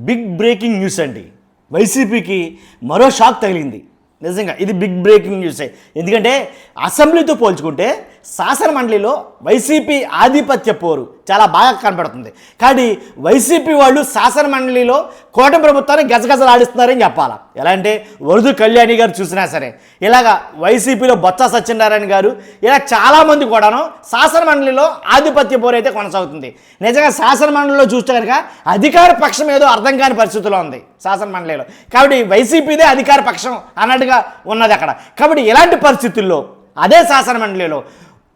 Big breaking news అండి. వైసీపీకి మరో షాక్ తగిలింది. నిజంగా ఇది బిగ్ బ్రేకింగ్ న్యూసే. ఎందుకంటే అసెంబ్లీతో పోల్చుకుంటే శాసనమండలిలో వైసీపీ ఆధిపత్య పోరు చాలా బాగా కనపడుతుంది. కానీ వైసీపీ వాళ్ళు శాసనమండలిలో కూటమి ప్రభుత్వాన్ని గజగజలాడిస్తున్నారని చెప్పాలి. ఎలా అంటే వరదు కళ్యాణి గారు చూసినా సరే, ఇలాగా వైసీపీలో బొత్స సత్యనారాయణ గారు, ఇలా చాలామంది కూడాను శాసనమండలిలో ఆధిపత్య పోరు అయితే కొనసాగుతుంది. నిజంగా శాసనమండలిలో చూస్తే కనుక అధికార పక్షం ఏదో అర్థం కాని పరిస్థితిలో ఉంది శాసనమండలిలో. కాబట్టి వైసీపీదే అధికార పక్షం అన్నట్టుగా ఉన్నది అక్కడ. కాబట్టి ఇలాంటి పరిస్థితుల్లో అదే శాసనమండలిలో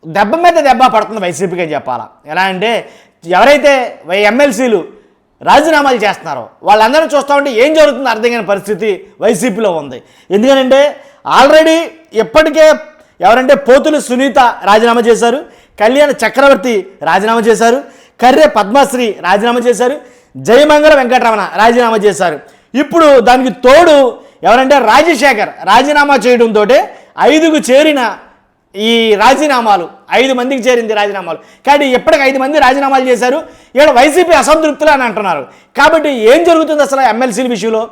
దెబ్బ మీద దెబ్బ పడుతుంది వైసీపీకి అని చెప్పాలా. ఎలా అంటే ఎవరైతే ఎమ్మెల్సీలు రాజీనామాలు చేస్తున్నారో వాళ్ళందరూ చూస్తూ ఉంటే ఏం జరుగుతుందో అర్థం కాని పరిస్థితి వైసీపీలో ఉంది. ఎందుకంటే ఆల్రెడీ ఇప్పటికే ఎవరంటే పోతులు సునీత రాజీనామా చేశారు, కళ్యాణ చక్రవర్తి రాజీనామా చేశారు, కర్రె పద్మశ్రీ రాజీనామా చేశారు, జయమంగళ వెంకటరమణ రాజీనామా చేశారు. ఇప్పుడు దానికి తోడు ఎవరంటే రాజశేఖర్ రాజీనామా చేయడంతో 5కు చేరిన ఈ రాజీనామాలు 5 మందికి చేరింది రాజీనామాలు. కానీ ఎప్పటికి 5 మంది రాజీనామాలు చేశారు. ఇక్కడ వైసీపీ అసంతృప్తులు అని అంటున్నారు. కాబట్టి ఏం జరుగుతుంది అసలు ఎమ్మెల్సీల విషయంలో?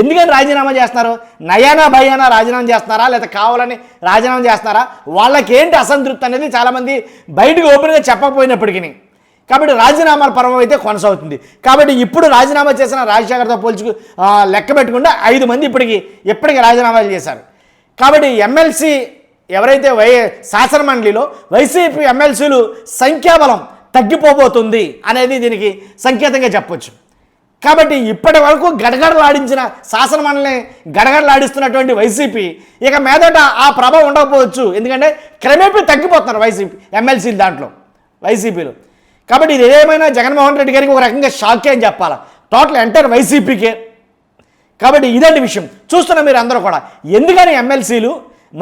ఎందుకని రాజీనామా చేస్తున్నారు? నయానా భయానా రాజీనామా చేస్తున్నారా, లేదా కావాలని రాజీనామా చేస్తున్నారా? వాళ్ళకేంటి అసంతృప్తి అనేది చాలామంది బయటకు ఓపెన్గా చెప్పకపోయినప్పటికీ కాబట్టి రాజీనామాల పర్వం అయితే కొనసాగుతుంది. కాబట్టి ఇప్పుడు రాజీనామా చేసిన రాజశేఖర్తో పోల్చుకు లెక్క పెట్టుకుంటే 5 మంది ఇప్పటికి రాజీనామాలు చేశారు. కాబట్టి ఎమ్మెల్సీ ఎవరైతే శాసనమండలిలో వైసీపీ ఎమ్మెల్సీలు సంఖ్యాబలం తగ్గిపోబోతుంది అనేది దీనికి సంకేతంగా చెప్పొచ్చు. కాబట్టి ఇప్పటి వరకు గడగడలాడించిన శాసనమండలిని గడగడలాడిస్తున్నటువంటి వైసీపీ ఇక మీదట ఆ ప్రభావం ఉండకపోవచ్చు. ఎందుకంటే క్రమేపీ తగ్గిపోతున్నారు వైసీపీ ఎమ్మెల్సీలు దాంట్లో వైసీపీలో. కాబట్టి ఇది ఏమైనా జగన్మోహన్ రెడ్డి గారికి ఒక రకంగా షాకే అని చెప్పాలి, టోటల్ ఎంటైర్ వైసీపీకే. కాబట్టి ఇదంటి విషయం చూస్తున్న మీరు అందరూ కూడా. ఎందుకని ఎమ్మెల్సీలు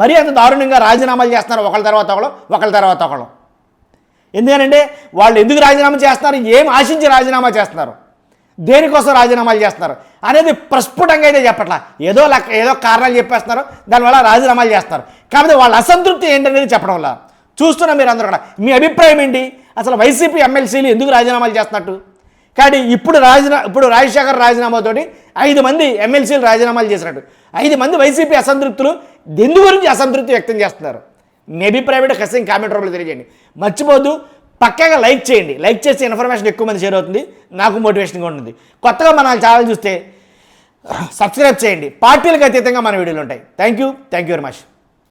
మరీ అంత దారుణంగా రాజీనామాలు చేస్తున్నారు ఒకళ్ళ తర్వాత ఒకళ్ళు? ఎందుకనంటే వాళ్ళు ఎందుకు రాజీనామా చేస్తున్నారు, ఏం ఆశించి రాజీనామా చేస్తున్నారు, దేనికోసం రాజీనామాలు చేస్తున్నారు అనేది ప్రస్ఫుటంగా అయితే చెప్పట్లా. ఏదో కారణాలు చెప్పేస్తున్నారు, దానివల్ల రాజీనామాలు చేస్తారు. కాబట్టి వాళ్ళ అసంతృప్తి ఏంటనేది చెప్పడం వల్ల చూస్తున్నా మీరు అందరూ కూడా. మీ అభిప్రాయం ఏంటి? అసలు వైసీపీ ఎమ్మెల్సీలు ఎందుకు రాజీనామాలు చేస్తున్నట్టు? కానీ ఇప్పుడు రాజశేఖర్ రాజీనామాతోటి 5 మంది ఎమ్మెల్సీలు రాజీనామాలు చేసినట్టు 5 మంది వైసీపీ అసంతృప్తులు ఎందు గురించి అసంతృప్తి వ్యక్తం చేస్తున్నారు? మీ అభిప్రాయం ఏంటో ఖచ్చితంగా కామెంట్ రూపంలో తెలియజేయండి. మర్చిపోద్దు, పక్కాగా లైక్ చేయండి. లైక్ చేస్తే ఇన్ఫర్మేషన్ ఎక్కువ మంది షేర్ అవుతుంది, నాకు మోటివేషన్గా ఉంటుంది. కొత్తగా మన ఛానల్ చూస్తే సబ్స్క్రైబ్ చేయండి. పార్టీలకు అతీతంగా మన వీడియోలు ఉంటాయి. Thank you very much.